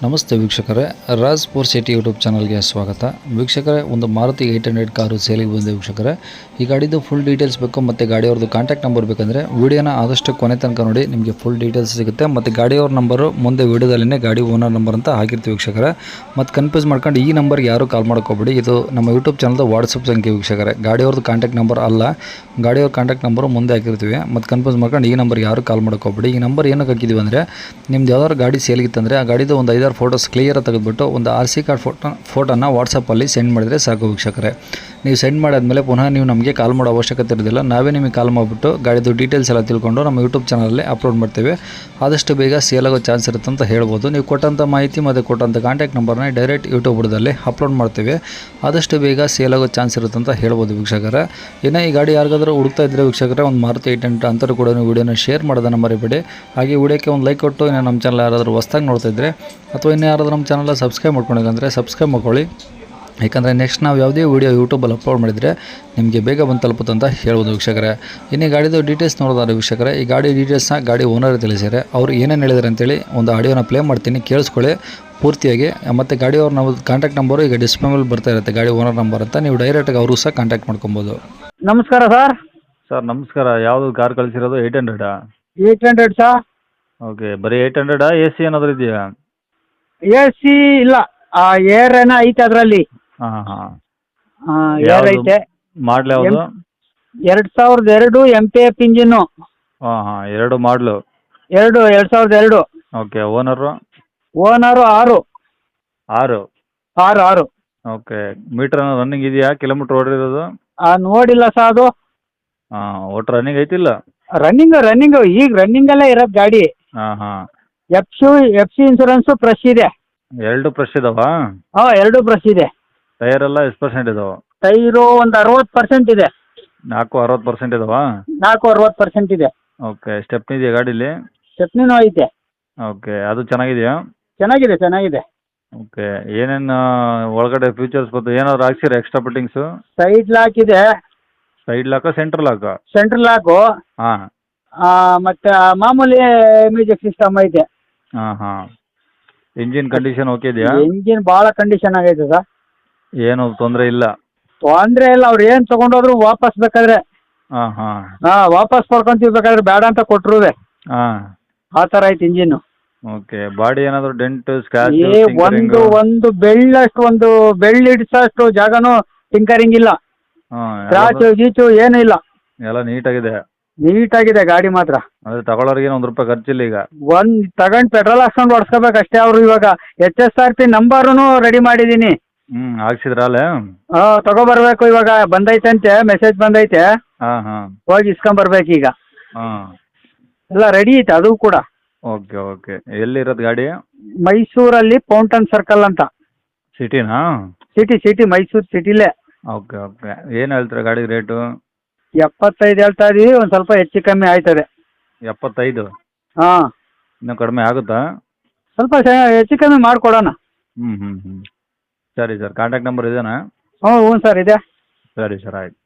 ನಮಸ್ತೆ ವೀಕ್ಷಕರೇ, Raj sports city YouTube ಚಾನಲ್ಗೆ ಸ್ವಾಗತ. ವೀಕ್ಷಕರೇ, ಒಂದು ಮಾರುತಿ 800 ಕಾರು ಸೇಲಿಗೆ ಬಂದಿದೆ ವೀಕ್ಷಕರೇ. ಈ ಗಾಡಿದು ಫುಲ್ ಡೀಟೇಲ್ಸ್ ಬೇಕು ಮತ್ತು ಗಾಡಿಯವ್ರದ್ದು ಕಾಂಟ್ಯಾಕ್ಟ್ ನಂಬರ್ ಬೇಕಂದರೆ ವಿಡಿಯೋನ ಆದಷ್ಟು ಕೊನೆ ತನಕ ನೋಡಿ, ನಿಮಗೆ ಫುಲ್ ಡೀಟೇಲ್ಸ್ ಸಿಗುತ್ತೆ. ಮತ್ತು ಗಾಡಿಯವ್ರ ನಂಬರು ಮುಂದೆ ವಿಡಿಯೋದಲ್ಲೇ ಗಾಡಿ ಓನರ್ ನಂಬರ್ ಅಂತ ಹಾಕಿರ್ತೀವಿ ವೀಕ್ಷಕರೇ. ಮತ್ತು ಕನ್ಫ್ಯೂಸ್ ಮಾಡ್ಕೊಂಡು ಈ ನಂಬರ್ಗೆ ಯಾರು ಕಾಲ್ ಮಾಡ್ಕೋಬೇಡಿ, ಇದು ನಮ್ಮ ಯೂಟ್ಯೂಬ್ ಚಾನಲ್ದು ವಾಟ್ಸಪ್ ಸಂಖ್ಯೆ ವೀಕ್ಷಕರೇ. ಗಾಡಿಯವ್ರದ್ದು ಕಾಂಟ್ಯಾಕ್ಟ್ ನಂಬರ್ ಅಲ್ಲ, ಗಾಡಿಯವ್ರ ಕಾಂಟ್ಯಾಕ್ಟ್ ನಂಬರು ಮುಂದೆ ಹಾಕಿರ್ತೀವಿ. ಮತ್ತು ಕನ್ಫ್ಯೂಸ್ ಮಾಡ್ಕೊಂಡು ಈ ನಂಬರ್ಗೆ ಯಾರು ಕಾಲ್ ಮಾಡ್ಕೋಬೇಡಿ. ಈ ನಂಬರ್ ಏನಕ್ಕೆ ಹಾಕಿದ್ದೀವಿ ಅಂದರೆ, ನಿಮ್ದು ಯಾವ್ದಾದ್ರು ಗಾಡಿ ಸೇಲಿಗಿತ್ತಂದರೆ ಆ ಗಾಡಿದು ಒಂದು 5-6 ಫೋಟೋಸ್ ಕ್ಲಿಯರಾಗಿ ತೆಗೆದುಬಿಟ್ಟು ಒಂದು RC ಕಾರ್ಡ್ ಫೋಟೋನ ವಾಟ್ಸಪ್ಪಲ್ಲಿ ಸೆಂಡ್ ಮಾಡಿದರೆ ಸಾಕು ವೀಕ್ಷಕರೇ. ನೀವು ಸೆಂಡ್ ಮಾಡಾದ್ಮೇಲೆ ಪುನಃ ನೀವು ನಮಗೆ ಕಾಲ್ ಮಾಡೋ ಅವಶ್ಯಕತೆ ಇರೋದಿಲ್ಲ. ನಾವೇ ನಿಮಗೆ ಕಾಲ್ ಮಾಡಿಬಿಟ್ಟು ಗಾಡಿದು ಡೀಟೇಲ್ಸ್ ಎಲ್ಲ ತಿಳ್ಕೊಂಡು ನಮ್ಮ ಯೂಟ್ಯೂಬ್ ಚಾನಲಲ್ಲಿ ಅಪ್ಲೋಡ್ ಮಾಡ್ತೇವೆ. ಆದಷ್ಟು ಬೇಗ ಸೇಲ್ ಆಗೋ ಚಾನ್ಸ್ ಇರುತ್ತೆ ಅಂತ ಹೇಳ್ಬೋದು. ನೀವು ಕೊಟ್ಟಂಥ ಮಾಹಿತಿ ಮತ್ತು ಕೊಟ್ಟಂಥ ಕಾಂಟ್ಯಾಕ್ಟ್ ನಂಬರ್ನ ಡೈರೆಕ್ಟ್ ಯೂಟ್ಯೂಬ್ ಬುಡದಲ್ಲಿ ಅಪ್ಲೋಡ್ ಮಾಡ್ತೇವೆ. ಆದಷ್ಟು ಬೇಗ ಸೇಲ್ ಆಗೋ ಚಾನ್ಸ್ ಇರುತ್ತೆ ಅಂತ ಹೇಳ್ಬೋದು ವೀಕ್ಷಕರೇ. ಇನ್ನು ಈ ಗಾಡಿ ಯಾರಿಗಾದರೂ ಹುಡುಕ್ತಾ ಇದ್ದರೆ ವೀಕ್ಷಕರೇ, ಒಂದು ಮಾರುತಿ 800 ಅಂತರೂ ಕೂಡ ನೀವು ವಿಡಿಯೋನ ಶೇರ್ ಮಾಡೋದನ್ನು ಮರಿಬೇಡಿ. ಹಾಗೆ ವಿಡಿಯೋಕ್ಕೆ ಒಂದು ಲೈಕ್ ಕೊಟ್ಟು, ಇನ್ನು ನಮ್ಮ ಚಾನಲ್ ಯಾರಾದರೂ ಹೊಸ್ದಾಗಿ ನೋಡ್ತಾ ಇದ್ದರೆ ಅಥವಾ ಇನ್ನು ಯಾರಾದರೂ ನಮ್ಮ ಚಾನಲ್ ಸಬ್ಸ್ಕ್ರೈಬ್ ಮಾಡ್ಕೊಂಡಿದ್ರೆ ಸಬ್ಸ್ಕ್ರೈಬ್ ಮಾಡ್ಕೊಳ್ಳಿ. ಯಾಕಂದರೆ ನೆಕ್ಸ್ಟ್ ನಾವು ಯಾವುದೇ ವೀಡಿಯೋ ಯೂಟ್ಯೂಬಲ್ಲಿ ಅಪ್ಲೋಡ್ ಮಾಡಿದರೆ ನಿಮಗೆ ಬೇಗ ಬಂದು ತಲುಪುತ್ತೆ ಅಂತ ಹೇಳ್ಬೋದು ವೀಕ್ಷಕರೇ. ಇನ್ನು ಗಾಡಿದು ಡೀಟೇಲ್ಸ್ ನೋಡೋದಾದ್ರೆ ವೀಕ್ಷಕರೇ, ಈ ಗಾಡಿ ಡೀಟೇಲ್ಸ್ನ ಗಾಡಿ ಓನರ್ ತಿಳಿಸಿದ್ದಾರೆ. ಅವರು ಏನೇನು ಹೇಳಿದ್ದಾರೆ ಅಂತೇಳಿ ಒಂದು ಆಡಿಯೋನ ಪ್ಲೇ ಮಾಡ್ತೀನಿ, ಕೇಳಿಸ್ಕೊಳ್ಳಿ ಪೂರ್ತಿಯಾಗಿ. ಮತ್ತು ಗಾಡಿಯವ್ರು ನಾವು ಕಾಂಟ್ಯಾಕ್ಟ್ ನಂಬರು ಈಗ ಡಿಸ್ಪ್ಲೇ ಮೇಲೆ ಬರ್ತಾ ಇರುತ್ತೆ, ಗಾಡಿ ಓನರ್ ನಂಬರ್ ಅಂತ. ನೀವು ಡೈರೆಕ್ಟಾಗಿ ಅವರು ಸಹ ಕಾಂಟ್ಯಾಕ್ಟ್ ಮಾಡ್ಕೊಬೋದು. ನಮಸ್ಕಾರ ಸರ್. ಸರ್ ನಮಸ್ಕಾರ. ಯಾವುದು ಕಾರ್ ಕಳಿಸಿರೋದು? 800 800 ಸರ್. ಓಕೆ, ಬರೀ 800 AC ಏನಾದರೂ ಇದೆಯಾ? AC ಇಲ್ಲ, ಏರ್ ಏನೋ ಐತೆ ಅದರಲ್ಲಿ. ಹಾಂ ಹಾಂ. ಏರ್ ಐತೆ. ಮಾಡಲ್ ಯಾವುದು? 2002 MPF ಇಂಜಿನ್ನು. ಹಾಂ ಹಾಂ, 2 ಮಾಡಲು. 2002. Okay, owner? Owner 6. 6. Okay, meter running ಇದೆಯಾ? ಕಿಲೋಮೀಟ್ರ್ ಓಡಿರೋದು? ನೋಡಿಲ್ಲ ಸರ್ ಅದು. ಹಾಂ, ಒಟ್ಟು ರನ್ನಿಂಗ್ ಐತಿಲ್ಲ? ರನ್ನಿಂಗ್ ಈಗ ರನ್ನಿಂಗಲ್ಲೇ ಇರೋದು ಗಾಡಿ. ಹಾಂ ಹಾಂ. FC ಇನ್ಸೂರೆನ್ಸು ಫ್ರೆಶ್ ಇದೆ. 2 ಫ್ರೆಶ್ ಇದಾವಾ? 2 ಫ್ರೆಶ್ ಇದೆ. ಟೈರ್ ಎಲ್ಲ ಎಷ್ಟು ಪರ್ಸೆಂಟ್ ಇದಾವೆ? ಟೈರು ಒಂದು 60% ಇದೆ. 60% ಇದಾವಾ? 60% ಇದೆ. ಓಕೆ, ಸ್ಟೆಪ್ನಿ ಇದೆಯಾ ಗಾಡೀಲಿ? ಸ್ಟೆಪ್ನಿನೂ ಐತೆ. ಓಕೆ, ಅದು ಚೆನ್ನಾಗಿದೆಯಾ? ಚೆನ್ನಾಗಿದೆ. ಓಕೆ, ಏನೇನು ಒಳಗಡೆ ಫ್ಯೂಚರ್ಸ್ ಬಂತು? ಏನಾದ್ರು ಹಾಕ್ಸಿರ ಎಕ್ಸ್ಟ್ರಾ ಫಿಟ್ಟಿಂಗ್ಸು? ಸೈಡ್ ಲಾಕ್ ಇದೆ. ಸೈಡ್ ಲಾಕ, ಸೆಂಟ್ರಲ್ ಲಾಕ? Central lock. ಹಾಂ. ಮತ್ತೆ ಮಾಮೂಲಿ ಮ್ಯೂಸಿಕ್ ಸಿಸ್ಟಮ್ ಐತೆ. ಹಾಂ ಹಾಂ. ಇಂಜಿನ್ ಕಂಡೀಷನ್ ಓಕೆ ಇದೆಯಾ? ಇಂಜಿನ್ ಭಾಳ ಕಂಡೀಷನ್ ಆಗೈತೆ ಸರ್. ಏನು ತೊಂದರೆ ಇಲ್ಲ? ತೊಂದರೆ ಇಲ್ಲ. ಅವ್ರು ಏನು ತೊಗೊಂಡೋದ್ರು ವಾಪಸ್ ಬೇಕಾದ್ರೆ ಹಾಂ ಹಾಂ. ವಾಪಸ್ ಪಡ್ಕೊಂತೀವಿ, ಬೇಕಾದ್ರೆ ಬೇಡ ಅಂತ ಕೊಟ್ಟರುವೆ. ಹಾಂ, ಆ ಥರ ಐತೆ ಇಂಜಿನ್ನು. ಓಕೆ. ಬಾಡಿ ಏನಾದರೂ ಡೆಂಟ್, ಸ್ಕ್ರಾಚ್? ಒಂದು ಬೆಳ್ಳಷ್ಟು, ಒಂದು ಬೆಳ್ಳಿಡ್ಸಷ್ಟು ಜಾಗನೂ ಟಿಂಕರಿಂಗ್ ಇಲ್ಲ. ಸ್ಕ್ರಾಚು ಗೀಚು ಏನೂ ಇಲ್ಲ. ಎಲ್ಲ ನೀಟಾಗಿದೆ ಗಾಡಿ ಮಾತ್ರ. ಅದೇ ತಗೊಳ್ಳೋರಿಗೆ ₹1 ಖರ್ಚಿಲ್ಲ ಈಗ. ತಗೊಂಡು ಪೆಟ್ರೋಲ್ ಹಾಕ್ಸ್ಕೊಂಡು ಹೊಡ್ಸ್ಕೋಬೇಕು ಅಷ್ಟೇ. ಅವರು ಇವಾಗ HSRP ನಂಬರೂ ರೆಡಿ ಮಾಡಿದ್ದೀನಿ. ಹಾಕ್ಸಿದ್ರಲ್ಲೇ? ತಗೊಬರ್ಬೇಕು. ಇವಾಗ ಬಂದೈತಂತೆ, ಮೆಸೇಜ್ ಬಂದೈತೆ. ಹಾಂ ಹಾಂ. ಹೋಗಿ ಇಸ್ಕೊಂಬರ್ಬೇಕು ಈಗ. ಹಾಂ, ಎಲ್ಲ ರೆಡಿ ಐತೆ ಅದು ಕೂಡ. ಓಕೆ. ಎಲ್ಲಿರೋದು ಗಾಡಿ? ಮೈಸೂರಲ್ಲಿ ಫೌಂಟನ್ ಸರ್ಕಲ್ ಅಂತ. ಸಿಟಿನಾ? ಸಿಟಿ ಮೈಸೂರು ಸಿಟಿಲೇ. ಓಕೆ. ಏನು ಹೇಳ್ತೀರಾ ಗಾಡಿ ರೇಟು? 75 ಹೇಳ್ತಾ ಇದೀವಿ. ಒಂದು ಸ್ವಲ್ಪ ಹೆಚ್ಚು ಕಮ್ಮಿ ಆಯ್ತದೆ. 75? ಹಾಂ, ಇನ್ನೂ ಕಡಿಮೆ ಆಗುತ್ತಾ? ಸ್ವಲ್ಪ ಹೆಚ್ಚು ಕಮ್ಮಿ ಮಾಡಿಕೊಡೋಣ. ಹ್ಞೂ. ಸರಿ ಸರ್, ಕಾಂಟ್ಯಾಕ್ಟ್ ನಂಬರ್ ಇದೇನಾ? ಹ್ಞೂ ಸರ್ ಇದೆ. ಸರಿ ಸರ್, ಆಯ್ತು.